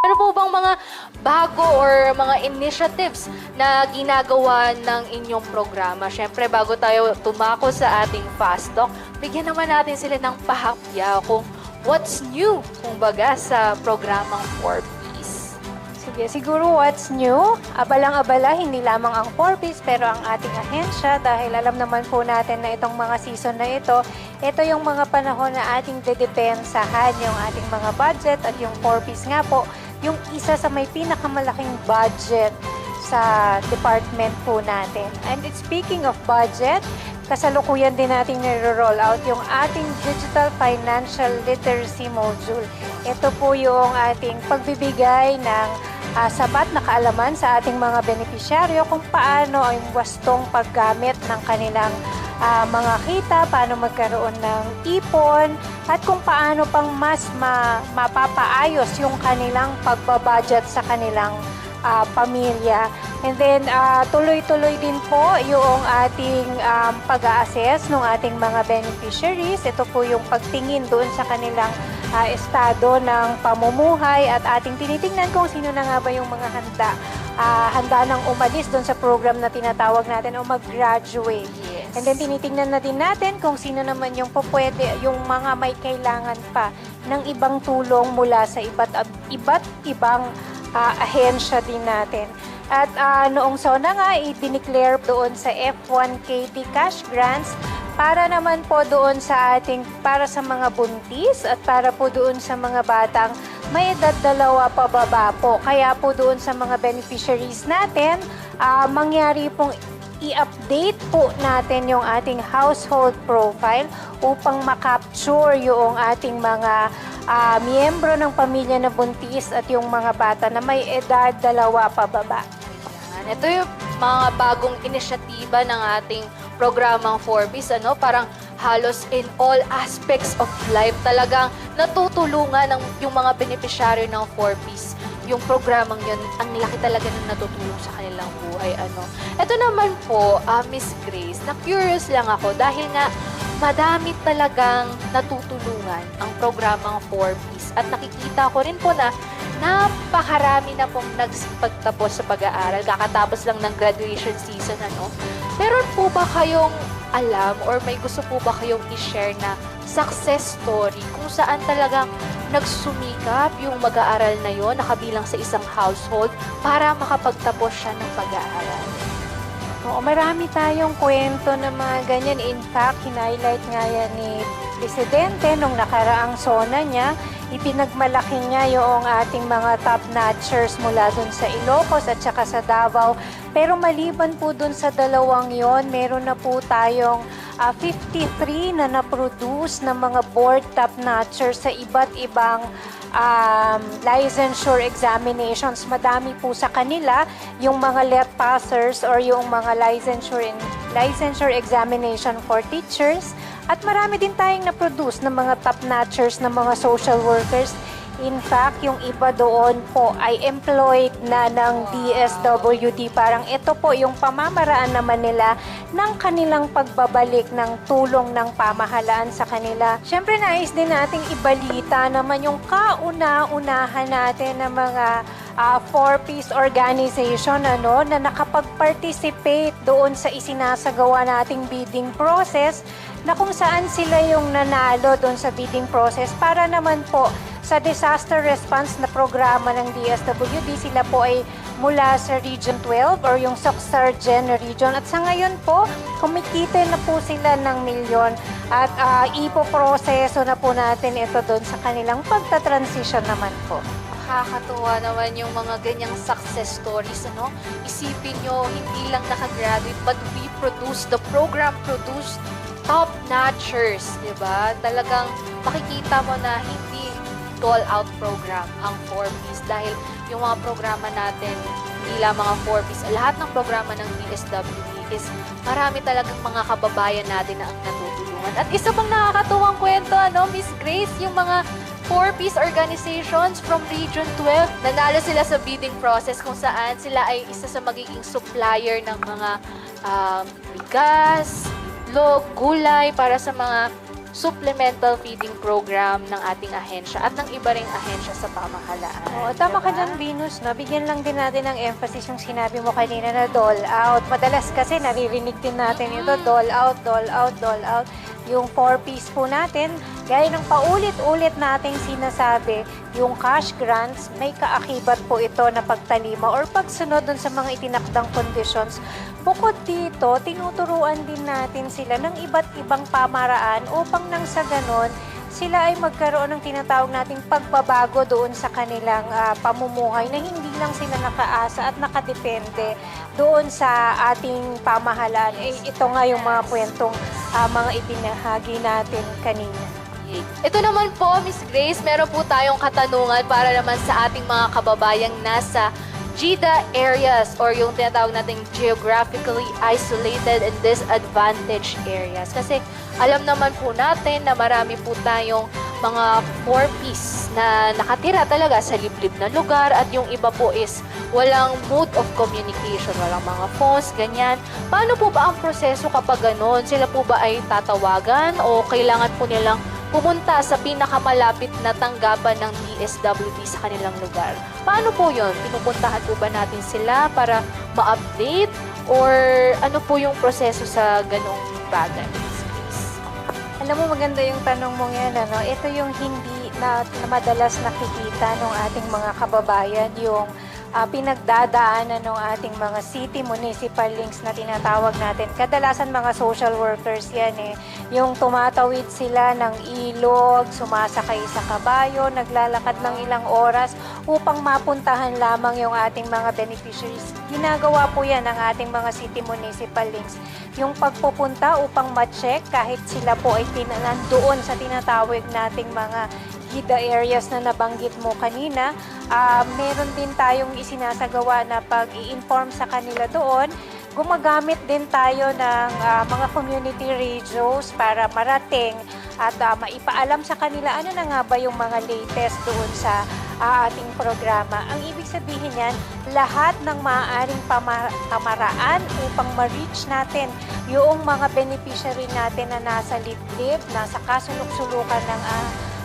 Ano po bang mga bago or mga initiatives na ginagawa ng inyong programa? Siyempre, bago tayo tumako sa ating Fast Talk, bigyan naman natin sila ng pahapya kung what's new, kumbaga, sa programang 4Ps. Sige, siguro what's new? Abalang-abala, hindi lamang ang 4Ps pero ang ating ahensya dahil alam naman po natin na itong mga season na ito yung mga panahon na ating dedepensahan yung ating mga budget at yung 4Ps nga po, yung isa sa may pinakamalaking budget sa department po natin. And speaking of budget, kasalukuyan din natin nire-roll out yung ating Digital Financial Literacy Module. Ito po yung ating pagbibigay ng sapat na kaalaman sa ating mga benepisyaryo kung paano ang wastong paggamit ng kanilang mga kita, paano magkaroon ng ipon, at kung paano pang mas mapapaayos yung kanilang pagbabudget sa kanilang pamilya. And then, tuloy-tuloy din po yung ating pag-a-assess ng ating mga beneficiaries. Ito po yung pagtingin doon sa kanilang estado ng pamumuhay at ating tinitingnan kung sino na nga ba yung mga handa nang umalis doon sa program na tinatawag natin o mag-graduate. Yes. And then tinitingnan na din natin kung sino naman yung pwede, yung mga may kailangan pa ng ibang tulong mula sa iba't ibang ahensya din natin. At noong SONA nga, i-declare doon sa F1KT cash grants para naman po doon sa para sa mga buntis at para po doon sa mga batang may edad 2 pababa po. Kaya po doon sa mga beneficiaries natin, mangyari pong i-update po natin yung ating household profile upang makapture yung ating mga miyembro ng pamilya na buntis at yung mga bata na may edad 2 pababa. Yan. Ito yung mga bagong inisyatiba ng ating programang 4Ps, parang halos in all aspects of life talagang natutulungan yung mga benepisyaryo ng 4Ps. Yung programang yun, ang laki talaga ng natutulong sa kanilang buhay. Ito naman po, Miss Grace, na-curious lang ako dahil nga madami talagang natutulungan ang programang 4Ps at nakikita ko rin po na napakarami na pong nagsipagtapos sa pag-aaral. Kakatapos lang ng graduation season, Meron po ba kayong alam or may gusto po ba kayong i-share na success story kung saan talagang nagsumikap yung mag-aaral na yon nakabilang sa isang household para makapagtapos siya ng pag-aaral? Oo, marami tayong kwento na mga ganyan. In fact, hinighlight nga yan ni Presidente nung nakaraang SONA niya. Ipinagmalaki niya yung ating mga top-notchers mula dun sa Ilocos at saka sa Davao. Pero maliban po dun sa dalawang yon, meron na po tayong 53 na na-produce ng mga board top-notchers sa iba't ibang licensure examinations. Madami po sa kanila yung mga let passers or yung mga licensure examination for teachers. At marami din tayong na-produce ng mga top-notchers ng mga social workers. In fact, yung iba doon po ay employed na ng DSWD. Parang ito po yung pamamaraan naman nila ng kanilang pagbabalik ng tulong ng pamahalaan sa kanila. Siyempre, nais din nating ibalita naman yung kauna-unahan natin ng mga 4Ps organization na nakapag-participate doon sa isinasagawa nating bidding process na kung saan sila yung nanalo doon sa bidding process para naman po sa disaster response na programa ng DSWD. Sila po ay mula sa Region 12 or yung Soxargen region. At sa ngayon po, kumikita na po sila ng milyon at ipoproseso na po natin ito doon sa kanilang pagta-transition naman po. Nakakatuwa naman yung mga ganyang success stories, Isipin nyo, hindi lang nakagraduate, but the program produced top-notchers, di ba? Talagang makikita mo na hindi all-out program ang 4Ps dahil yung mga programa natin, hindi lang mga 4Ps, lahat ng programa ng DSWD is marami talagang mga kababayan natin na ang natutulungan. At isa pang nakakatuwang kwento, Miss Grace, yung mga 4Ps organizations from Region 12. Nanalo sila sa bidding process kung saan sila ay isa sa magiging supplier ng mga bigas, gulay para sa mga supplemental feeding program ng ating ahensya at ng iba ring ahensya sa pamahalaan. Oo, tama ka Diba? dyan, Venus. No? Bigyan lang din natin ng emphasis yung sinabi mo kanina na dole out. Madalas kasi naririnig din natin ito, dole out, dole out, dole out. Yung 4Ps po natin, gaya ng paulit-ulit nating sinasabi, yung cash grants, may kaakibat po ito na pagtalima or pagsunod dun sa mga itinakdang conditions. Bukod dito, tinuturuan din natin sila ng iba't ibang pamaraan upang nang sa ganon, sila ay magkaroon ng tinatawag nating pagbabago doon sa kanilang pamumuhay na hindi lang sila nakaasa at nakadepende doon sa ating pamahalaan. Ito nga yung mga kwentong mga ibinahagi natin kanina. Ito naman po, Miss Grace, meron po tayong katanungan para naman sa ating mga kababayang nasa GIDA areas or yung tinatawag nating geographically isolated and disadvantaged areas. Kasi alam naman po natin na marami po tayong mga 4Ps na nakatira talaga sa liblib na lugar at yung iba po is walang mode of communication, walang mga phones, ganyan. Paano po ba ang proseso kapag ganon? Sila po ba ay tatawagan o kailangan po nilang pumunta sa pinakamalapit na tanggapan ng DSWD sa kanilang lugar? Paano po yun? Pinupuntahan po ba natin sila para ma-update? Or ano po yung proseso sa ganong bagay? Alam mo, maganda yung tanong mong yan. Ano? Ito yung hindi na madalas nakikita ng ating mga kababayan, yung pinagdadaanan ng ating mga city municipal links na tinatawag natin. Kadalasan mga social workers yan eh. Yung tumatawid sila ng ilog, sumasakay sa kabayo, naglalakad ng ilang oras upang mapuntahan lamang yung ating mga beneficiaries. Ginagawa po yan ng ating mga city municipal links. Yung pagpupunta upang ma-check kahit sila po ay nandoon sa tinatawag nating mga GIDA areas na nabanggit mo kanina, meron din tayong isinasagawa na pag-i-inform sa kanila doon. Gumagamit din tayo ng mga community radios para marating at maipaalam sa kanila ano na nga ba yung mga latest doon sa ating programa. Ang ibig sabihin yan, lahat ng maaaring pamaraan upang ma-reach natin yung mga beneficiary natin na nasa liblib, nasa kasulok-sulukan ng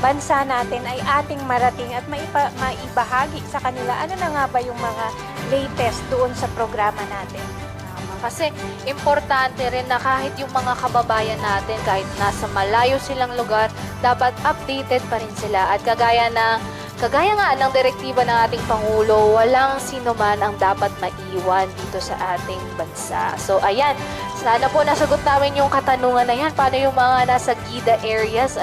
bansa natin ay ating marating at maibahagi sa kanila ano na nga ba yung mga latest doon sa programa natin. Kasi importante rin na kahit yung mga kababayan natin, kahit nasa malayo silang lugar, dapat updated pa rin sila. At kagaya nga ng direktiba ng ating Pangulo, walang sino man ang dapat maiwan dito sa ating bansa. So ayan, sana po nasagot namin yung katanungan na yan. Paano yung mga nasa GIDA areas,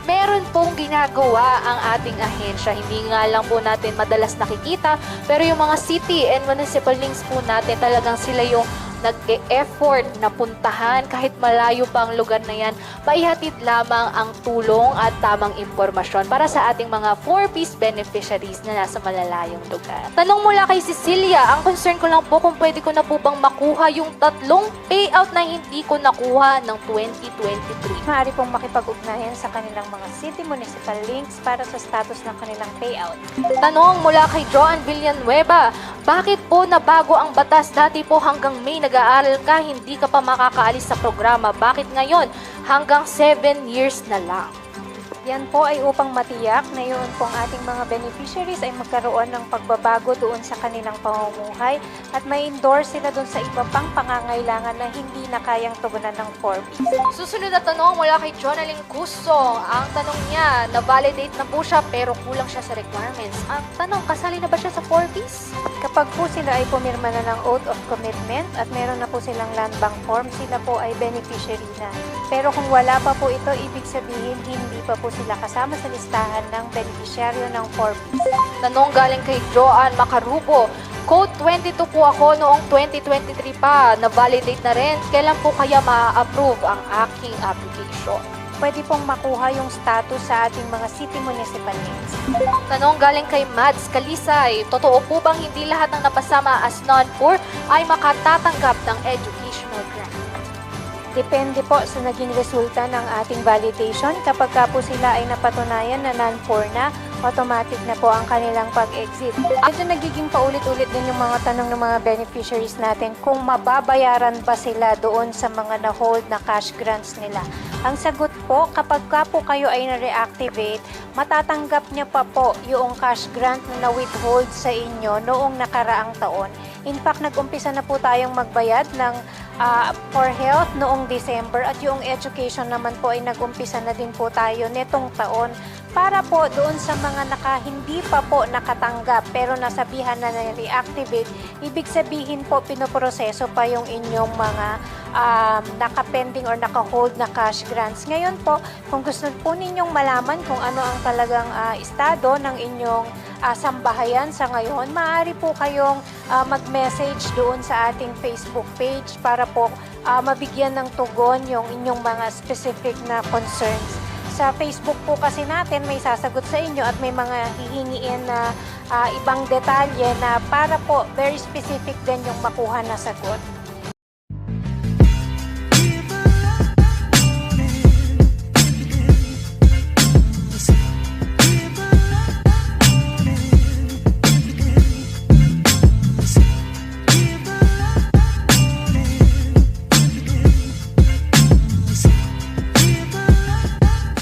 meron pong ginagawa ang ating ahensya. Hindi nga lang po natin madalas nakikita, pero yung mga city and municipal links po natin, talagang sila yung nag-e-effort na puntahan kahit malayo pa ang lugar na yan, maihatid lamang ang tulong at tamang impormasyon para sa ating mga 4Ps beneficiaries na nasa malalayong lugar. Tanong mula kay Cecilia, ang concern ko lang po kung pwede ko na po bang makuha yung 3 payout na hindi ko nakuha ng 2023. Maaari pong makipag-ugnayan sa kanilang mga city municipal links para sa status ng kanilang payout. Tanong mula kay Joan Villanueva, bakit po nabago ang batas? Dati po hanggang May nag-aaral ka, hindi ka pa makakaalis sa programa. Bakit ngayon? Hanggang 7 years na lang. Yan po ay upang matiyak na yun pong ating mga beneficiaries ay magkaroon ng pagbabago doon sa kanilang pamumuhay at may endorse sila doon sa iba pang pangangailangan na hindi na kayang tugunan ng 4Ps. Susunod na tanong mula kay Jonaling Kusong. Ang tanong niya, na-validate na po siya pero kulang siya sa requirements. Ang tanong, kasali na ba siya sa 4Ps? Kapag po sila ay pumirma na ng oath of commitment at meron na po silang land bank form, sila po ay beneficiary na. Pero kung wala pa po ito, ibig sabihin hindi pa po sila kasama sa listahan ng beneficiaryo ng 4Ps. Tanong galing kay Joanne Macarubo. Code 22 po ako noong 2023 pa. Na-validate na rin. Kailan po kaya ma-approve ang aking application? Pwede pong makuha yung status sa ating mga city municipal links. Tanong galing kay Mads Kalisay. Totoo po bang hindi lahat ng napasama as non-poor ay makatatanggap ng educational grant? Depende po sa naging resulta ng ating validation. Kapag ka po sila ay napatunayan na non-poor na automatic na po ang kanilang pag-exit. Medyo nagiging paulit-ulit din yung mga tanong ng mga beneficiaries natin kung mababayaran ba sila doon sa mga na-hold na cash grants nila. Ang sagot po, kapag ka po kayo ay na-reactivate, matatanggap niya pa po yung cash grant na na-withhold sa inyo noong nakaraang taon. In fact, nag-umpisa na po tayong magbayad ng for health noong December at yung education naman po ay nag-umpisa na din po tayo netong taon para po doon sa mga hindi pa po nakatanggap pero nasabihan na na-reactivate, ibig sabihin po pinoproseso pa yung inyong mga nakapending or naka-hold na cash grants. Ngayon po, kung gusto po ninyong malaman kung ano ang talagang estado ng inyong sambahayan sa ngayon, maaari po kayong mag-message doon sa ating Facebook page para po mabigyan ng tugon yung inyong mga specific na concerns. Sa Facebook po kasi natin may sasagot sa inyo at may mga hihingiin na ibang detalye na para po very specific din yung makuha na sagot.